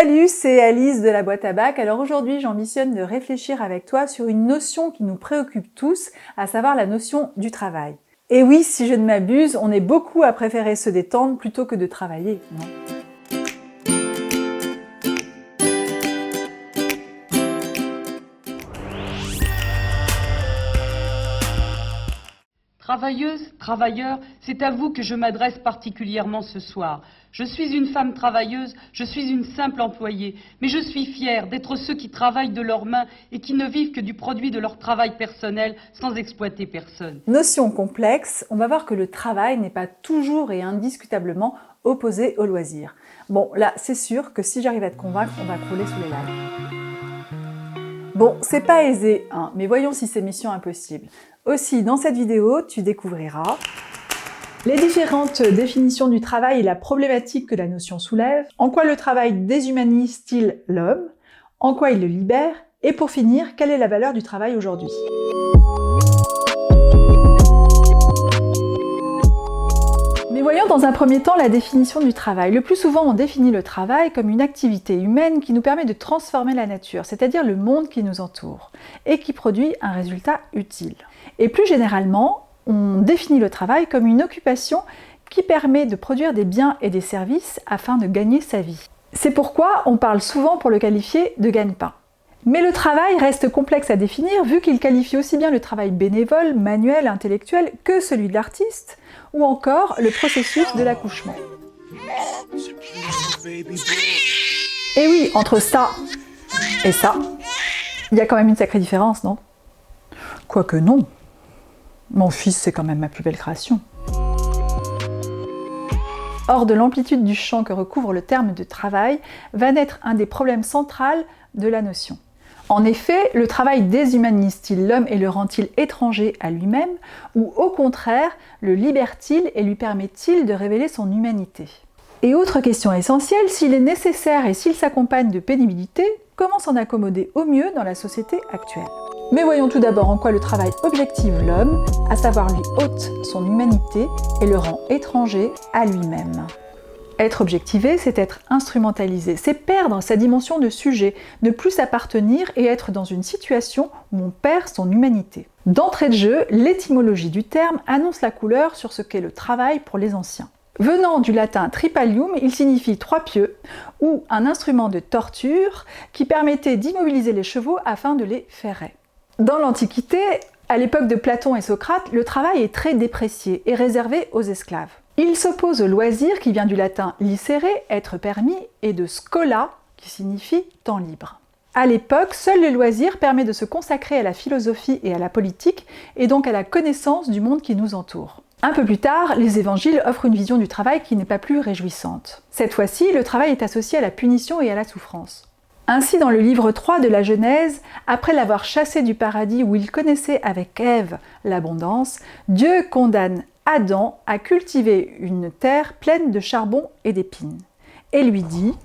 Salut, c'est Alice de la boîte à bac. Alors aujourd'hui, j'ambitionne de réfléchir avec toi sur une notion qui nous préoccupe tous, à savoir la notion du travail. Et oui, si je ne m'abuse, on est beaucoup à préférer se détendre plutôt que de travailler, non ? Travailleuses, travailleurs, c'est à vous que je m'adresse particulièrement ce soir. Je suis une femme travailleuse, je suis une simple employée, mais je suis fière d'être ceux qui travaillent de leurs mains et qui ne vivent que du produit de leur travail personnel sans exploiter personne. Notion complexe, on va voir que le travail n'est pas toujours et indiscutablement opposé au loisir. Bon, là, c'est sûr que si j'arrive à te convaincre, on va crouler sous les likes. Bon, c'est pas aisé, hein, mais voyons si c'est mission impossible. Aussi, dans cette vidéo, tu découvriras les différentes définitions du travail et la problématique que la notion soulève, en quoi le travail déshumanise-t-il l'homme, en quoi il le libère, et pour finir, quelle est la valeur du travail aujourd'hui. Mais voyons dans un premier temps la définition du travail. Le plus souvent, on définit le travail comme une activité humaine qui nous permet de transformer la nature, c'est-à-dire le monde qui nous entoure, et qui produit un résultat utile. Et plus généralement, on définit le travail comme une occupation qui permet de produire des biens et des services afin de gagner sa vie. C'est pourquoi on parle souvent pour le qualifier de gagne-pain. Mais le travail reste complexe à définir vu qu'il qualifie aussi bien le travail bénévole, manuel, intellectuel que celui de l'artiste ou encore le processus de l'accouchement. Et oui, entre ça et ça, il y a quand même une sacrée différence, non ? Quoique non. Mon fils, c'est quand même ma plus belle création. Or, de l'amplitude du champ que recouvre le terme de travail va naître un des problèmes centraux de la notion. En effet, le travail déshumanise-t-il l'homme et le rend-il étranger à lui-même, ou au contraire, le libère-t-il et lui permet-il de révéler son humanité ? Et autre question essentielle, s'il est nécessaire et s'il s'accompagne de pénibilité, comment s'en accommoder au mieux dans la société actuelle ? Mais voyons tout d'abord en quoi le travail objective l'homme, à savoir lui ôte son humanité et le rend étranger à lui-même. Être objectivé, c'est être instrumentalisé, c'est perdre sa dimension de sujet, ne plus s'appartenir et être dans une situation où on perd son humanité. D'entrée de jeu, l'étymologie du terme annonce la couleur sur ce qu'est le travail pour les anciens. Venant du latin tripalium, il signifie trois pieux, ou un instrument de torture qui permettait d'immobiliser les chevaux afin de les ferrer. Dans l'Antiquité, à l'époque de Platon et Socrate, le travail est très déprécié et réservé aux esclaves. Il s'oppose au loisir qui vient du latin licere, être permis, et de schola, qui signifie temps libre. À l'époque, seul le loisir permet de se consacrer à la philosophie et à la politique, et donc à la connaissance du monde qui nous entoure. Un peu plus tard, les évangiles offrent une vision du travail qui n'est pas plus réjouissante. Cette fois-ci, le travail est associé à la punition et à la souffrance. Ainsi, dans le livre 3 de la Genèse, après l'avoir chassé du paradis où il connaissait avec Ève l'abondance, Dieu condamne Adam à cultiver une terre pleine de charbon et d'épines. Et lui dit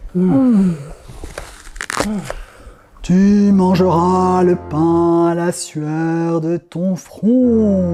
Tu mangeras le pain à la sueur de ton front.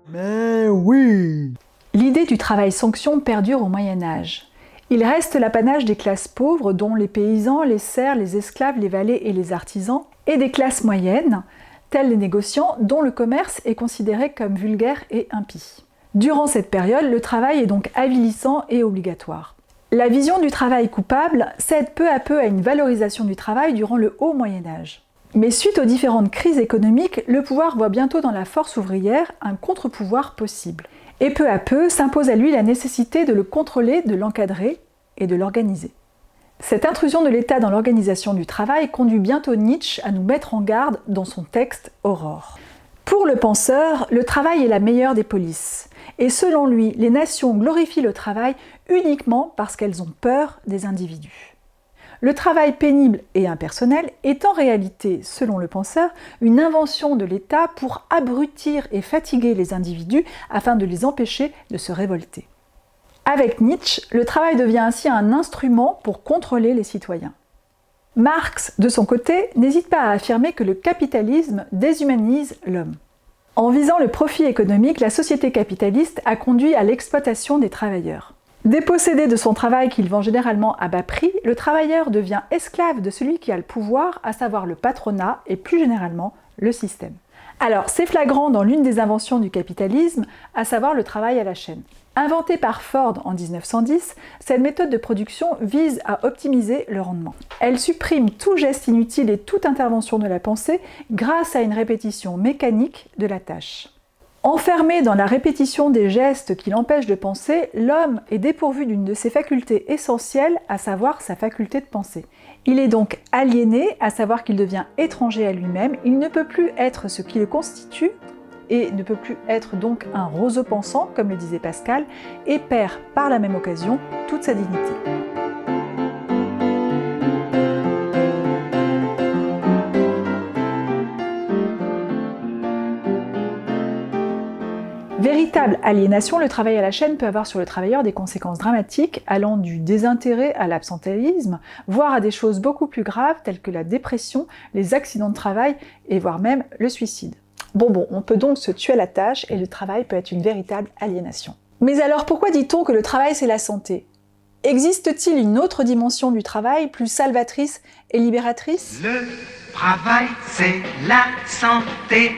Mais oui. L'idée du travail-sanction perdure au Moyen-Âge. Il reste l'apanage des classes pauvres, dont les paysans, les serfs, les esclaves, les valets et les artisans, et des classes moyennes, tels les négociants, dont le commerce est considéré comme vulgaire et impie. Durant cette période, le travail est donc avilissant et obligatoire. La vision du travail coupable cède peu à peu à une valorisation du travail durant le haut Moyen-Âge. Mais suite aux différentes crises économiques, le pouvoir voit bientôt dans la force ouvrière un contre-pouvoir possible. Et peu à peu s'impose à lui la nécessité de le contrôler, de l'encadrer et de l'organiser. Cette intrusion de l'État dans l'organisation du travail conduit bientôt Nietzsche à nous mettre en garde dans son texte Aurore. Pour le penseur, le travail est la meilleure des polices. Et selon lui, les nations glorifient le travail uniquement parce qu'elles ont peur des individus. Le travail pénible et impersonnel est en réalité, selon le penseur, une invention de l'État pour abrutir et fatiguer les individus afin de les empêcher de se révolter. Avec Nietzsche, le travail devient ainsi un instrument pour contrôler les citoyens. Marx, de son côté, n'hésite pas à affirmer que le capitalisme déshumanise l'homme. En visant le profit économique, la société capitaliste a conduit à l'exploitation des travailleurs. Dépossédé de son travail qu'il vend généralement à bas prix, le travailleur devient esclave de celui qui a le pouvoir, à savoir le patronat et plus généralement le système. Alors, c'est flagrant dans l'une des inventions du capitalisme, à savoir le travail à la chaîne. Inventée par Ford en 1910, cette méthode de production vise à optimiser le rendement. Elle supprime tout geste inutile et toute intervention de la pensée grâce à une répétition mécanique de la tâche. Enfermé dans la répétition des gestes qui l'empêchent de penser, l'homme est dépourvu d'une de ses facultés essentielles, à savoir sa faculté de penser. Il est donc aliéné, à savoir qu'il devient étranger à lui-même, il ne peut plus être ce qui le constitue, et ne peut plus être donc un roseau pensant, comme le disait Pascal, et perd par la même occasion toute sa dignité. Véritable aliénation, le travail à la chaîne peut avoir sur le travailleur des conséquences dramatiques allant du désintérêt à l'absentéisme, voire à des choses beaucoup plus graves telles que la dépression, les accidents de travail et voire même le suicide. Bon, on peut donc se tuer à la tâche et le travail peut être une véritable aliénation. Mais alors pourquoi dit-on que le travail c'est la santé ? Existe-t-il une autre dimension du travail plus salvatrice et libératrice ? Le travail c'est la santé.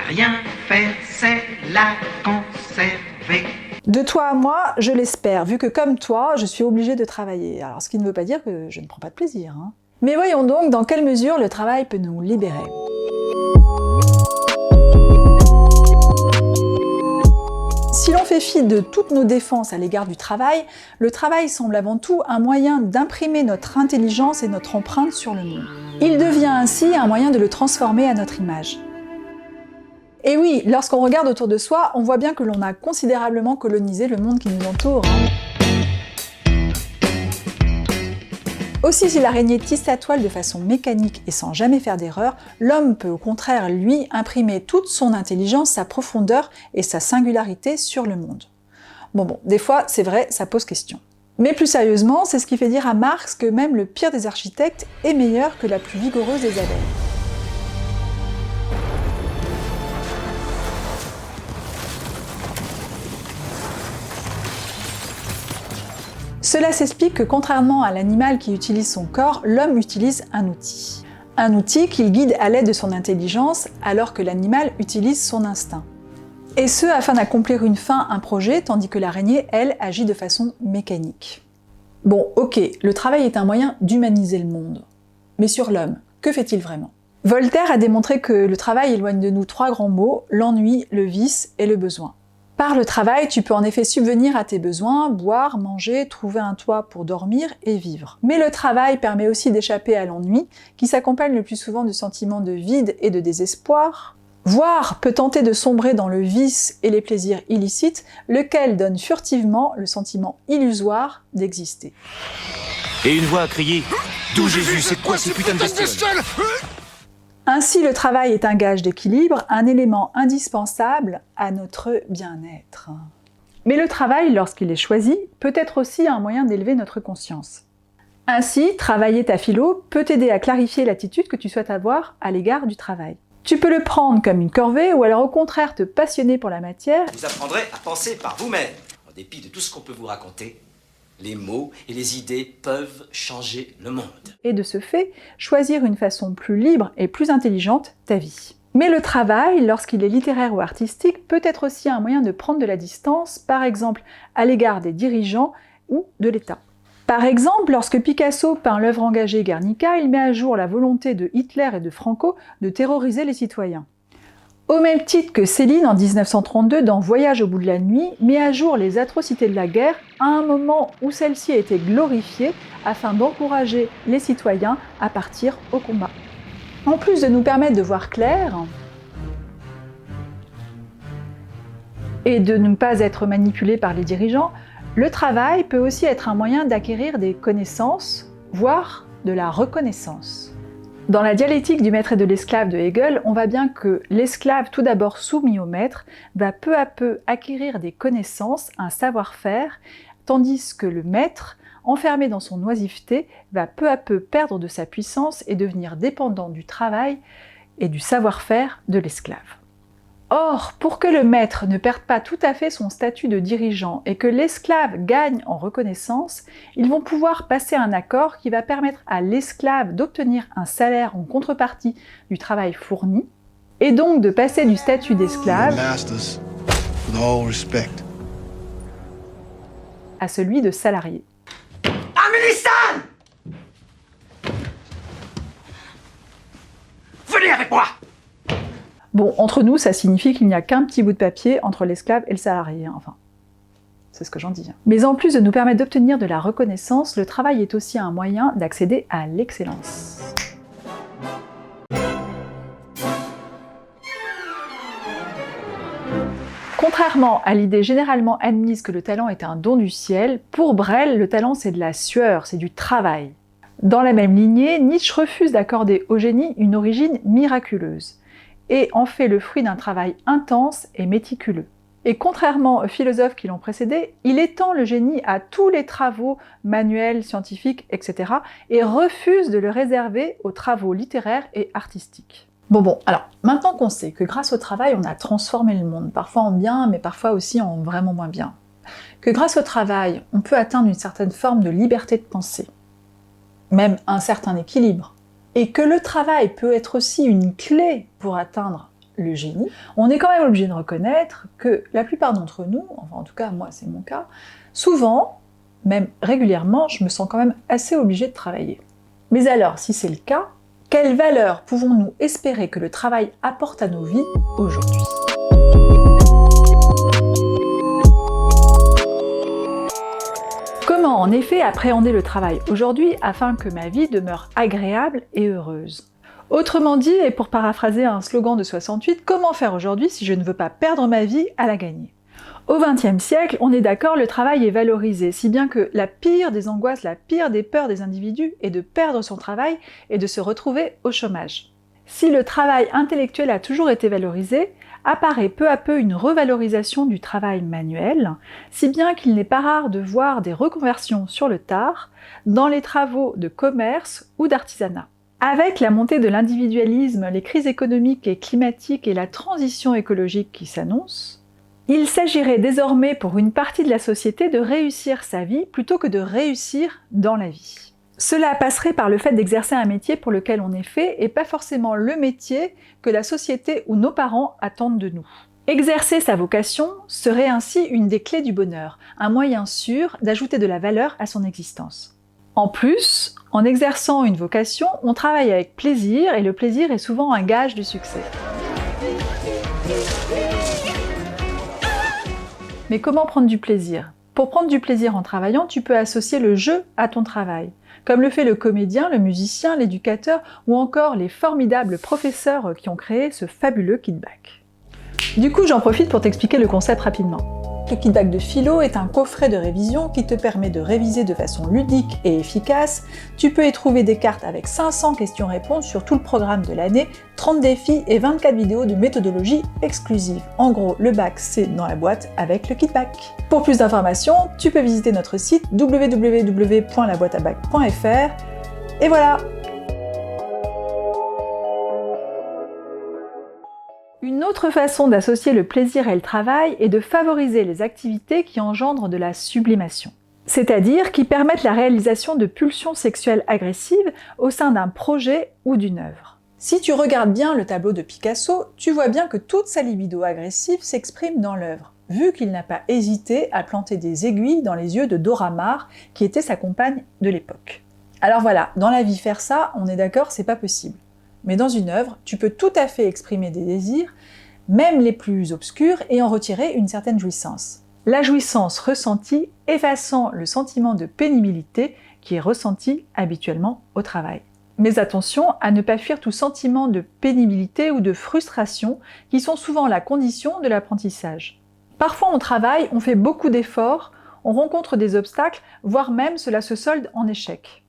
Rien faire, c'est la conserver. De toi à moi, je l'espère, vu que comme toi, je suis obligée de travailler. Alors, ce qui ne veut pas dire que je ne prends pas de plaisir. Mais voyons donc dans quelle mesure le travail peut nous libérer. Si l'on fait fi de toutes nos défenses à l'égard du travail, le travail semble avant tout un moyen d'imprimer notre intelligence et notre empreinte sur le monde. Il devient ainsi un moyen de le transformer à notre image. Et oui, lorsqu'on regarde autour de soi, on voit bien que l'on a considérablement colonisé le monde qui nous entoure. Aussi, si l'araignée tisse sa toile de façon mécanique et sans jamais faire d'erreur, l'homme peut au contraire, lui, imprimer toute son intelligence, sa profondeur et sa singularité sur le monde. Bon, des fois, c'est vrai, ça pose question. Mais plus sérieusement, c'est ce qui fait dire à Marx que même le pire des architectes est meilleur que la plus vigoureuse des abeilles. Cela s'explique que contrairement à l'animal qui utilise son corps, l'homme utilise un outil. Un outil qu'il guide à l'aide de son intelligence, alors que l'animal utilise son instinct. Et ce, afin d'accomplir une fin, un projet, tandis que l'araignée, elle, agit de façon mécanique. Bon, ok, le travail est un moyen d'humaniser le monde. Mais sur l'homme, que fait-il vraiment ? Voltaire a démontré que le travail éloigne de nous 3 grands mots, l'ennui, le vice et le besoin. Par le travail, tu peux en effet subvenir à tes besoins, boire, manger, trouver un toit pour dormir et vivre. Mais le travail permet aussi d'échapper à l'ennui, qui s'accompagne le plus souvent de sentiments de vide et de désespoir, voire peut tenter de sombrer dans le vice et les plaisirs illicites, lequel donne furtivement le sentiment illusoire d'exister. Et une voix a crié « D'où Jésus, c'est quoi ces putains de bestioles ?» Ainsi, le travail est un gage d'équilibre, un élément indispensable à notre bien-être. Mais le travail, lorsqu'il est choisi, peut être aussi un moyen d'élever notre conscience. Ainsi, travailler ta philo peut t'aider à clarifier l'attitude que tu souhaites avoir à l'égard du travail. Tu peux le prendre comme une corvée ou alors au contraire te passionner pour la matière. Vous apprendrez à penser par vous-même. En dépit de tout ce qu'on peut vous raconter, les mots et les idées peuvent changer le monde. Et de ce fait, choisir une façon plus libre et plus intelligente ta vie. Mais le travail, lorsqu'il est littéraire ou artistique, peut être aussi un moyen de prendre de la distance, par exemple à l'égard des dirigeants ou de l'État. Par exemple, lorsque Picasso peint l'œuvre engagée Guernica, il met à jour la volonté de Hitler et de Franco de terroriser les citoyens. Au même titre que Céline, en 1932, dans Voyage au bout de la nuit, met à jour les atrocités de la guerre à un moment où celle-ci a été glorifiée afin d'encourager les citoyens à partir au combat. En plus de nous permettre de voir clair et de ne pas être manipulés par les dirigeants, le travail peut aussi être un moyen d'acquérir des connaissances, voire de la reconnaissance. Dans la dialectique du maître et de l'esclave de Hegel, on voit bien que l'esclave, tout d'abord soumis au maître, va peu à peu acquérir des connaissances, un savoir-faire, tandis que le maître, enfermé dans son oisiveté, va peu à peu perdre de sa puissance et devenir dépendant du travail et du savoir-faire de l'esclave. Or, pour que le maître ne perde pas tout à fait son statut de dirigeant et que l'esclave gagne en reconnaissance, ils vont pouvoir passer un accord qui va permettre à l'esclave d'obtenir un salaire en contrepartie du travail fourni, et donc de passer du statut d'esclave à celui de salarié. Amélistan! Venez avec moi! Bon, entre nous, ça signifie qu'il n'y a qu'un petit bout de papier entre l'esclave et le salarié, hein. Enfin, c'est ce que j'en dis. Mais en plus de nous permettre d'obtenir de la reconnaissance, le travail est aussi un moyen d'accéder à l'excellence. Contrairement à l'idée généralement admise que le talent est un don du ciel, pour Brel, le talent c'est de la sueur, c'est du travail. Dans la même lignée, Nietzsche refuse d'accorder au génie une origine miraculeuse, et en fait le fruit d'un travail intense et méticuleux. Et contrairement aux philosophes qui l'ont précédé, il étend le génie à tous les travaux manuels, scientifiques, etc. et refuse de le réserver aux travaux littéraires et artistiques. Bon, alors, maintenant qu'on sait que grâce au travail, on a transformé le monde, parfois en bien, mais parfois aussi en vraiment moins bien, que grâce au travail, on peut atteindre une certaine forme de liberté de pensée, même un certain équilibre, et que le travail peut être aussi une clé pour atteindre le génie, on est quand même obligé de reconnaître que la plupart d'entre nous, enfin en tout cas moi c'est mon cas, souvent, même régulièrement, je me sens quand même assez obligée de travailler. Mais alors, si c'est le cas, quelle valeur pouvons-nous espérer que le travail apporte à nos vies aujourd'hui ? Comment en effet appréhender le travail aujourd'hui afin que ma vie demeure agréable et heureuse ? Autrement dit, et pour paraphraser un slogan de 68, comment faire aujourd'hui si je ne veux pas perdre ma vie à la gagner ? Au XXe siècle, on est d'accord, le travail est valorisé, si bien que la pire des angoisses, la pire des peurs des individus est de perdre son travail et de se retrouver au chômage. Si le travail intellectuel a toujours été valorisé, apparaît peu à peu une revalorisation du travail manuel, si bien qu'il n'est pas rare de voir des reconversions sur le tard dans les travaux de commerce ou d'artisanat. Avec la montée de l'individualisme, les crises économiques et climatiques et la transition écologique qui s'annoncent, il s'agirait désormais pour une partie de la société de réussir sa vie plutôt que de réussir dans la vie. Cela passerait par le fait d'exercer un métier pour lequel on est fait et pas forcément le métier que la société ou nos parents attendent de nous. Exercer sa vocation serait ainsi une des clés du bonheur, un moyen sûr d'ajouter de la valeur à son existence. En plus, en exerçant une vocation, on travaille avec plaisir et le plaisir est souvent un gage du succès. Mais comment prendre du plaisir ? Pour prendre du plaisir en travaillant, tu peux associer le jeu à ton travail, comme le fait le comédien, le musicien, l'éducateur ou encore les formidables professeurs qui ont créé ce fabuleux KitBack. Du coup, j'en profite pour t'expliquer le concept rapidement. Le KitBack de philo est un coffret de révision qui te permet de réviser de façon ludique et efficace. Tu peux y trouver des cartes avec 500 questions-réponses sur tout le programme de l'année, 30 défis et 24 vidéos de méthodologie exclusive. En gros, le bac, c'est dans la boîte avec le KitBack. Pour plus d'informations, tu peux visiter notre site www.laboiteabac.fr. Et voilà! Une autre façon d'associer le plaisir et le travail est de favoriser les activités qui engendrent de la sublimation, c'est-à-dire qui permettent la réalisation de pulsions sexuelles agressives au sein d'un projet ou d'une œuvre. Si tu regardes bien le tableau de Picasso, tu vois bien que toute sa libido agressive s'exprime dans l'œuvre, vu qu'il n'a pas hésité à planter des aiguilles dans les yeux de Dora Maar, qui était sa compagne de l'époque. Alors voilà, dans la vie faire ça, on est d'accord, c'est pas possible. Mais dans une œuvre, tu peux tout à fait exprimer des désirs, même les plus obscurs, et en retirer une certaine jouissance. La jouissance ressentie effaçant le sentiment de pénibilité qui est ressenti habituellement au travail. Mais attention à ne pas fuir tout sentiment de pénibilité ou de frustration qui sont souvent la condition de l'apprentissage. Parfois on travaille, on fait beaucoup d'efforts, on rencontre des obstacles, voire même cela se solde en échec.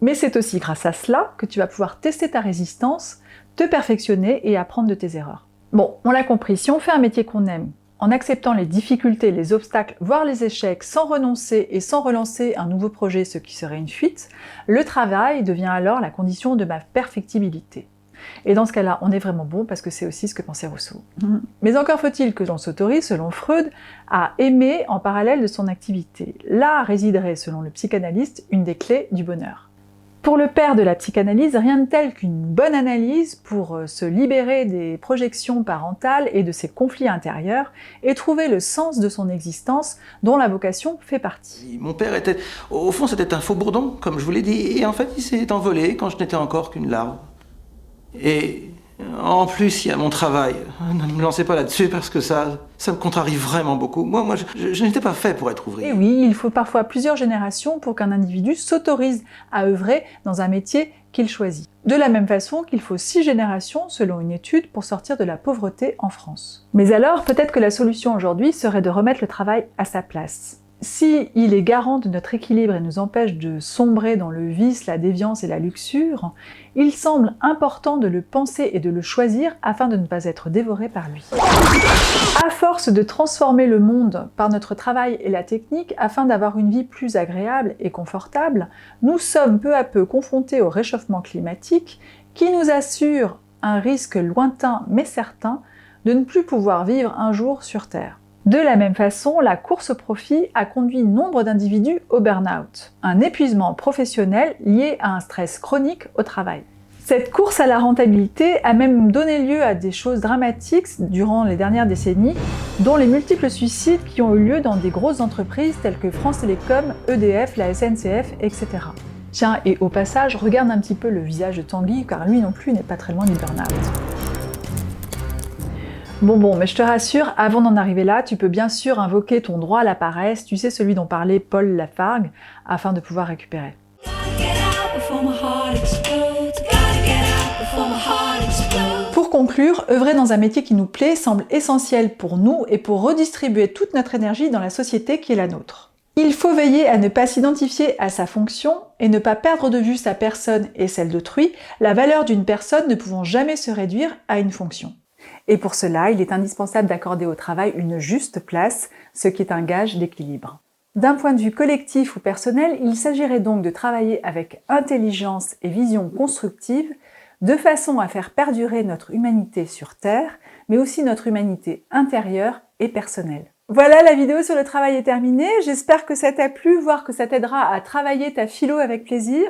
Mais c'est aussi grâce à cela que tu vas pouvoir tester ta résistance, te perfectionner et apprendre de tes erreurs. Bon, on l'a compris, si on fait un métier qu'on aime, en acceptant les difficultés, les obstacles, voire les échecs, sans renoncer et sans relancer un nouveau projet, ce qui serait une fuite, le travail devient alors la condition de ma perfectibilité. Et dans ce cas-là, on est vraiment bon parce que c'est aussi ce que pensait Rousseau. Mais encore faut-il que l'on s'autorise, selon Freud, à aimer en parallèle de son activité. Là résiderait, selon le psychanalyste, une des clés du bonheur. Pour le père de la psychanalyse, rien de tel qu'une bonne analyse pour se libérer des projections parentales et de ses conflits intérieurs et trouver le sens de son existence dont la vocation fait partie. Mon père était, au fond, c'était un faux bourdon, comme je vous l'ai dit, et en fait, il s'est envolé quand je n'étais encore qu'une larve. Et en plus, il y a mon travail. Ne me lancez pas là-dessus parce que ça me contrarie vraiment beaucoup. Moi, je n'étais pas fait pour être ouvrier. Et oui, il faut parfois plusieurs générations pour qu'un individu s'autorise à œuvrer dans un métier qu'il choisit. De la même façon qu'il faut 6 générations, selon une étude, pour sortir de la pauvreté en France. Mais alors, peut-être que la solution aujourd'hui serait de remettre le travail à sa place. Si il est garant de notre équilibre et nous empêche de sombrer dans le vice, la déviance et la luxure, il semble important de le penser et de le choisir afin de ne pas être dévoré par lui. À force de transformer le monde par notre travail et la technique afin d'avoir une vie plus agréable et confortable, nous sommes peu à peu confrontés au réchauffement climatique qui nous assure un risque lointain mais certain de ne plus pouvoir vivre un jour sur Terre. De la même façon, la course au profit a conduit nombre d'individus au burn-out, un épuisement professionnel lié à un stress chronique au travail. Cette course à la rentabilité a même donné lieu à des choses dramatiques durant les dernières décennies, dont les multiples suicides qui ont eu lieu dans des grosses entreprises telles que France Télécom, EDF, la SNCF, etc. Tiens, et au passage, regarde un petit peu le visage de Tanguy, car lui non plus n'est pas très loin du burn-out. Bon, mais je te rassure, avant d'en arriver là, tu peux bien sûr invoquer ton droit à la paresse, tu sais celui dont parlait Paul Lafargue, afin de pouvoir récupérer. Pour conclure, œuvrer dans un métier qui nous plaît semble essentiel pour nous et pour redistribuer toute notre énergie dans la société qui est la nôtre. Il faut veiller à ne pas s'identifier à sa fonction et ne pas perdre de vue sa personne et celle d'autrui, la valeur d'une personne ne pouvant jamais se réduire à une fonction. Et pour cela, il est indispensable d'accorder au travail une juste place, ce qui est un gage d'équilibre. D'un point de vue collectif ou personnel, il s'agirait donc de travailler avec intelligence et vision constructive, de façon à faire perdurer notre humanité sur Terre, mais aussi notre humanité intérieure et personnelle. Voilà, la vidéo sur le travail est terminée. J'espère que ça t'a plu, voire que ça t'aidera à travailler ta philo avec plaisir.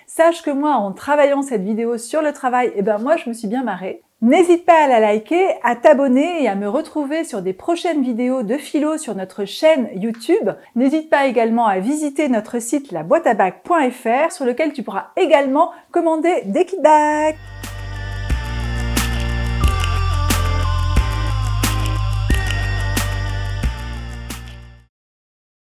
Sache que moi, en travaillant cette vidéo sur le travail, moi je me suis bien marrée. N'hésite pas à la liker, à t'abonner et à me retrouver sur des prochaines vidéos de philo sur notre chaîne YouTube. N'hésite pas également à visiter notre site laboiteabac.fr sur lequel tu pourras également commander des kits bacs.